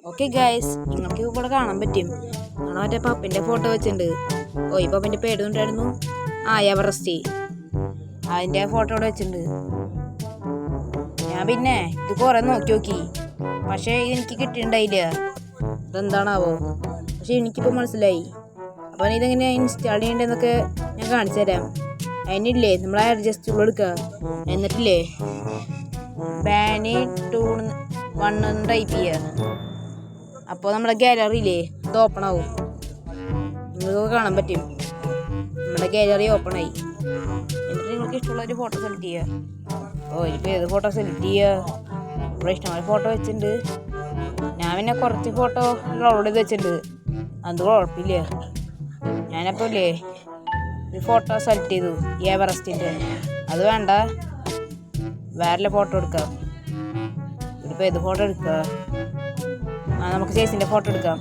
Okay guys, നിങ്ങൾക്ക് ഇവിടെ കാണാൻ പറ്റും. കാണാൻ മറ്റേ പപ്പിൻ്റെ ഫോട്ടോ വെച്ചിട്ടുണ്ട്. ഓ ഈ പപ്പിൻ്റെ പേരുണ്ടായിരുന്നു എവറസ്റ്റ്. അതിൻ്റെ ഫോട്ടോ ഇവിടെ വെച്ചിട്ടുണ്ട്. ഞാൻ പിന്നെ ഇത് കുറേ നോക്കി, പക്ഷേ ഇതെനിക്ക് കിട്ടിയിട്ടുണ്ടായില്ല. ഇതെന്താണാവോ? പക്ഷെ എനിക്കിപ്പോൾ മനസ്സിലായി. അപ്പോൾ ഇതെങ്ങനെയാണ് ഇൻസ്റ്റാൾ ചെയ്യേണ്ടതെന്നൊക്കെ ഞാൻ കാണിച്ചു തരാം. അതിനില്ലേ നമ്മൾ അഡ്ജസ്റ്റബിൾ എടുക്കുക, എന്നിട്ടില്ലേ ബാനി 2 ടൈപ്പ് ചെയ്യുക. അപ്പോൾ നമ്മുടെ ഗാലറിയില്ലേ ഇത് ഓപ്പൺ ആവും. നിങ്ങൾക്ക് കാണാൻ പറ്റും നമ്മുടെ ഗാലറി ഓപ്പൺ ആയി. എന്നിട്ട് നിങ്ങൾക്ക് ഇഷ്ടമുള്ള ഒരു ഫോട്ടോ സെലക്ട് ചെയ്യുക. ഇപ്പോൾ ഏത് ഫോട്ടോ സെലക്ട് ചെയ്യുക? ഇവിടെ ഇഷ്ടമായ ഫോട്ടോ വെച്ചിട്ടുണ്ട്. ഞാൻ പിന്നെ കുറച്ച് ഫോട്ടോ ഡൗൺലോഡ് ചെയ്ത് വെച്ചിട്ടുണ്ട്. അത് കുഴപ്പമില്ല. ഞാനപ്പോൾ ഇല്ലേ ഒരു ഫോട്ടോ സെലക്ട് ചെയ്തു, ഈ എവറസ്റ്റിൻ്റെ. അത് വേണ്ട, വേറെ ഫോട്ടോ എടുക്കാം. ഇതിപ്പോൾ ഏത് ഫോട്ടോ എടുക്കുക? നമുക്ക് ചേച്ചിൻ്റെ ഫോട്ടോ എടുക്കാം.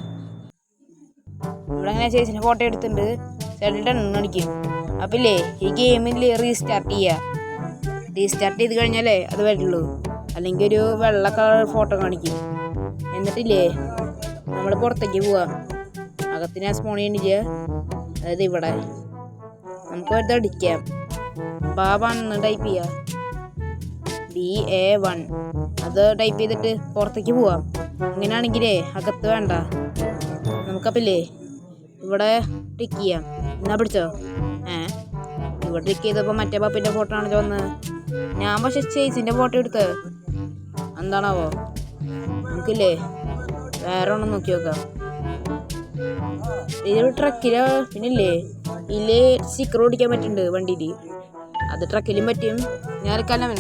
ഇവിടെ അങ്ങനെ ചേച്ചിൻ്റെ ഫോട്ടോ എടുത്തിട്ടുണ്ട്. സൈഡിൽ അടിക്കും. അപ്പം ഇല്ലേ ഈ ഗെയിമിൽ റീസ്റ്റാർട്ട് ചെയ്യുക. റീസ്റ്റാർട്ട് ചെയ്ത് കഴിഞ്ഞാലേ അത് വരുള്ളൂ. അല്ലെങ്കിൽ ഒരു വെള്ള കളർ ഫോട്ടോ കാണിക്കും. എന്നിട്ടില്ലേ നമ്മൾ പുറത്തേക്ക് പോവാം. അകത്ത് ഞാൻ സ്പോൺ ചെയ്യണില്ല. അതായത് ഇവിടെ നമുക്ക് വെറുതെ അടിക്കാം. BA1 ടൈപ്പ് ചെയ്യുക. BA1 അത് ടൈപ്പ് ചെയ്തിട്ട് പുറത്തേക്ക് പോവാം. അങ്ങനെയാണെങ്കിലേ അകത്ത് വേണ്ട. നമുക്കപ്പില്ലേ ഇവിടെ ടിക്ക് ചെയ്യാം. എന്നാ പിടിച്ചോ? ഇവിടെ ടിക്ക് ചെയ്തപ്പോൾ മറ്റേ പപ്പിൻ്റെ ഫോട്ടോ ആണല്ലോ വന്ന്. ഞാൻ പക്ഷെ ചേച്ചിൻ്റെ ഫോട്ടോ എടുത്ത്. എന്താണാവോ? നമുക്കില്ലേ വേറെ ഒന്നും നോക്കി നോക്കാം. ഇതൊരു ട്രക്കില് പിന്നില്ലേ ഇതിൽ സ്റ്റിക്കർ ഓടിക്കാൻ പറ്റുന്നുണ്ട് വണ്ടിയിൽ. അത് ട്രക്കിലും പറ്റും. ഞാനൊക്കെല്ലാം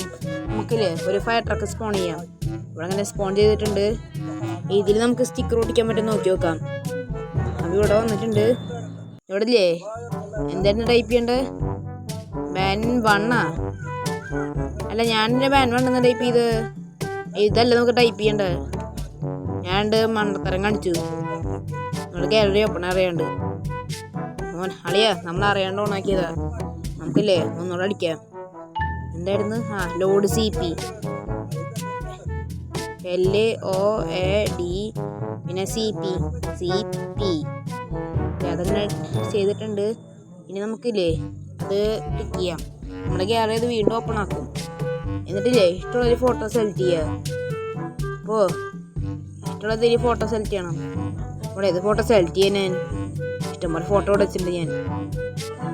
നമുക്കില്ലേ ഒരു ഫയർ ട്രക്ക് സ്പോൺ ചെയ്യാം. ഇവിടെ അങ്ങനെ സ്പോൺ ചെയ്തിട്ടുണ്ട്. ഇതിൽ നമുക്ക് സ്റ്റിക്കർ ഓടിക്കാൻ പറ്റും, നോക്കി നോക്കാം. അപ്പോൾ ഇവിടെ വന്നിട്ടുണ്ട്. ഇവിടെ ഇല്ലേ എന്തായിരുന്നു ടൈപ്പ് ചെയ്യേണ്ടത്? BA1 അല്ല, ഞാനെൻ്റെ BA1 ടൈപ്പ് ചെയ്ത്. ഇതല്ല നമുക്ക് ടൈപ്പ് ചെയ്യേണ്ടത്. ഞാൻ മണ്ടത്തരം കാണിച്ചു. നമ്മൾ ഗാലറി ഓപ്പൺ അറിയാണ്ട് അളിയാ, നമ്മൾ അറിയാണ്ട് ഓണാക്കിയതാ. നമുക്കില്ലേ ഒന്നുകൂടെ അടിക്കാം. എന്തായിരുന്നു? ലോഡ് CP LOAD പിന്നെ CP അതങ്ങനെ ചെയ്തിട്ടുണ്ട്. ഇനി നമുക്കില്ലേ അത് ടിക്ക് ചെയ്യാം. നമ്മുടെ ഗാലറി അത് വീണ്ടും ഓപ്പൺ ആക്കും. എന്നിട്ടില്ലേ ഇഷ്ടമുള്ളൊരു ഫോട്ടോ സെലക്ട് ചെയ്യുക. അപ്പോൾ ഇഷ്ടമുള്ളതിൽ ഫോട്ടോ സെലക്ട് ചെയ്യണം. ഇവിടെ ഏത് ഫോട്ടോ സെലക്ട് ചെയ്യാൻ? ഞാൻ ഇഷ്ടംപോലെ ഫോട്ടോ ഇവിടെ വെച്ചിട്ടുണ്ട്. ഞാൻ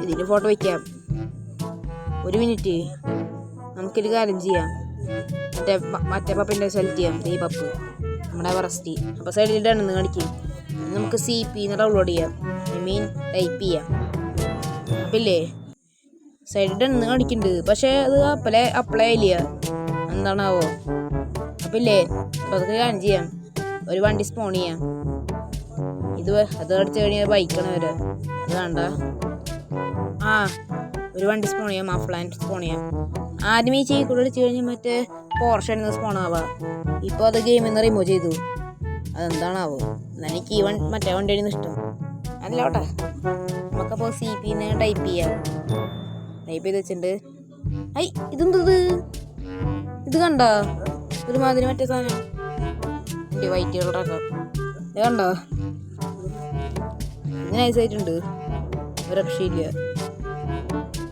ഇതിൻ്റെ ഫോട്ടോ വയ്ക്കാം. ഒരു മിനിറ്റ്, നമുക്കൊരു കാര്യം ചെയ്യാം. മറ്റേ പപ്പിൻ്റെ സെലക്ട് ചെയ്യാം. ഈ പപ്പ് നമ്മുടെ എവറസ്റ്റ്. അപ്പോൾ സൈഡിലിട്ടാണെന്ന് കാണിക്കും. നമുക്ക് CP ഡൗൺലോഡ് ചെയ്യാം. ടൈപ്പ് ചെയ്യാം. അപ്പം ഇല്ലേ സൈഡിലിട്ടാണെന്ന് കാണിക്കുന്നുണ്ട്. പക്ഷേ അത് അപ്ലൈ ഇല്ല. എന്താണാവോ? അപ്പം ഇല്ലേ അപ്പോൾ അതൊക്കെ കാര്യം ചെയ്യാം. ഒരു വണ്ടി സ്പോൺ ചെയ്യാം. അത് അടിച്ചു കഴിഞ്ഞാൽ ബൈക്കാണ് വരിക. അത് വേണ്ട. ഒരു വണ്ടി സ്പോൺ ചെയ്യാം. ഫ്ലാൻഡ് സ്പോൺ ചെയ്യാം. ആദ്യം ഈ ചീക്കൂടെ അടിച്ചു കഴിഞ്ഞാൽ മറ്റേ പോർഷന് സ്പോൺ ആവാം. ഇപ്പോൾ അത് ഗെയിമിൽ നിന്ന് റിമൂവ് ചെയ്തു. അതെന്താണാവോ? എനിക്ക് ഈ മറ്റേ വണ്ടിയാണ് ഇഷ്ടം. അല്ലോട്ടെ, നമുക്കപ്പോൾ CP ടൈപ്പ് ചെയ്യാം. ടൈപ്പ് ചെയ്ത് വെച്ചിട്ടുണ്ട്. ഇതെന്തത്? ഇത് കണ്ടോ? ഒരുമാതിരി മറ്റേ സാധനം എൻ്റെ വൈറ്റ് കളറൊക്കെ. ഇത് കണ്ടോ? ഇത് നൈസായിട്ടുണ്ട്. ഒരു രക്ഷയില്ല.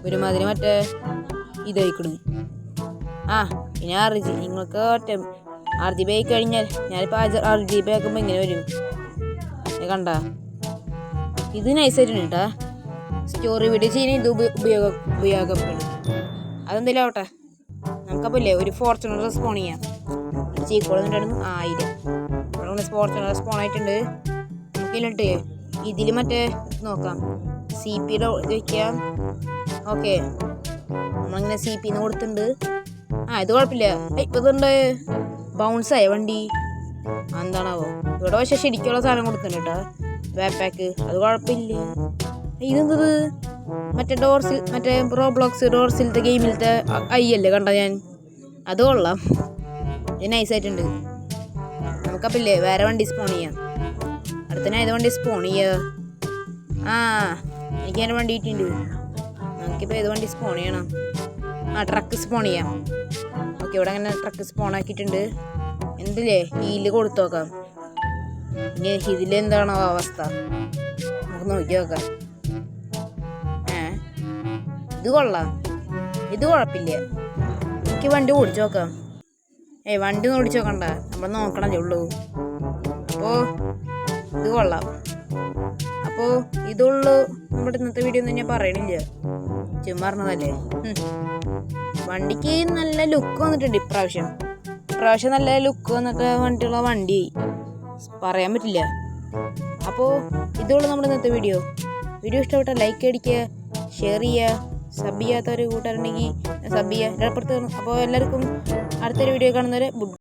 ഒരുമാതിരി മറ്റേ ഇതായിക്കണ്. പിന്നെ നിങ്ങൾക്ക് RGB ആയി കഴിഞ്ഞാൽ ഞാനിപ്പോൾ RGB ആക്കുമ്പോൾ ഇങ്ങനെ വരും. കണ്ട? ഇത് നൈസായിട്ടുണ്ട് കേട്ടാ. സ്റ്റോറി വീഡിയോ ചെയ്യാൻ ഇത് ഉപയോഗപ്പെടും. അതെന്തെങ്കിലും ആവട്ടെ. നമുക്കപ്പോൾ ഇല്ലേ ഒരു ഫോർച്യൂണർ സ്പോൺ ചെയ്യാം. ചീക്കോളുന്നുണ്ടായിരുന്നു 1000. ഇവിടെ ഫോർച്യൂണർ സ്പോൺ ആയിട്ടുണ്ട്. നമുക്കില്ലിട്ട് ഇതിൽ മറ്റേ നോക്കാം. CP വയ്ക്കാം. ഓക്കെ, നമ്മളിങ്ങനെ CP കൊടുത്തിട്ടുണ്ട്. ഇത് കുഴപ്പമില്ല. ഇപ്പം ഇതുണ്ട് ബൗൺസായ വണ്ടി. എന്താണാവോ? ഇവിടെ പക്ഷേ ശരിക്കുള്ള സാധനം കൊടുക്കുന്നുണ്ട് കേട്ടോ. Back pack. അത് കുഴപ്പമില്ല. ഇതെന്തത്? മറ്റേ റോബ്ലോക്സ് ഡോർസിലത്തെ ഗെയിമിലത്തെ അല്ലേ കണ്ട ഞാൻ? അത് കൊള്ളാം. ഇത് നൈസായിട്ടുണ്ട്. നമുക്കപ്പില്ലേ വേറെ വണ്ടി സ്പോൺ ചെയ്യാം. അടുത്തന്നെ ഏത് വണ്ടി സ്പോൺ ചെയ്യുക? എനിക്ക് അതിൻ്റെ വണ്ടി കിട്ടിയിട്ടുണ്ട്. നമുക്കിപ്പോൾ ഏത് വണ്ടി സ്പോൺ ചെയ്യണം? ട്രക്ക് സ്പോൺ ചെയ്യാം. ഓക്കെ, ഇവിടെ അങ്ങനെ ട്രക്ക് സ്പോൺ ആക്കിയിട്ടുണ്ട്. എന്തില്ലേ ഹീല് കൊടുത്തു നോക്കാം. ഇനി ഇതിലെന്താണോ അവസ്ഥ നമുക്ക് നോക്കി നോക്കാം. ഇത് കൊള്ളാം, ഇത് കുഴപ്പമില്ല. എനിക്ക് വണ്ടി ഓടിച്ചു നോക്കാം. വണ്ടി ഒന്നും ഓടിച്ചു നോക്കണ്ട, നമ്മൾ നോക്കണല്ലേ ഉള്ളൂ. അപ്പോൾ ഇത് കൊള്ളാം. അപ്പോൾ ഇതുള്ളൂ നമ്മുടെ ഇന്നത്തെ വീഡിയോ ഒന്നും ഞാൻ പറയണില്ല, ചുമ്മാ പറഞ്ഞതല്ലേ. വണ്ടിക്ക് നല്ല ലുക്ക് വന്നിട്ടുണ്ട് ഇപ്രാവശ്യം നല്ല ലുക്ക് വന്നിട്ട് വണ്ടിയുള്ള വണ്ടി പറയാൻ പറ്റില്ല. അപ്പോൾ ഇതുള്ളൂ നമ്മുടെ ഇന്നത്തെ വീഡിയോ ഇഷ്ടപ്പെട്ടാൽ ലൈക്ക് അടിക്കുക, ഷെയർ ചെയ്യുക, സബ് ചെയ്യാത്തവർ കൂട്ടുകാരുണ്ടെങ്കിൽ സബ് ചെയ്യുക, അപ്പുറത്ത്. അപ്പോൾ എല്ലാവർക്കും അടുത്തൊരു വീഡിയോ കാണുന്നവരെ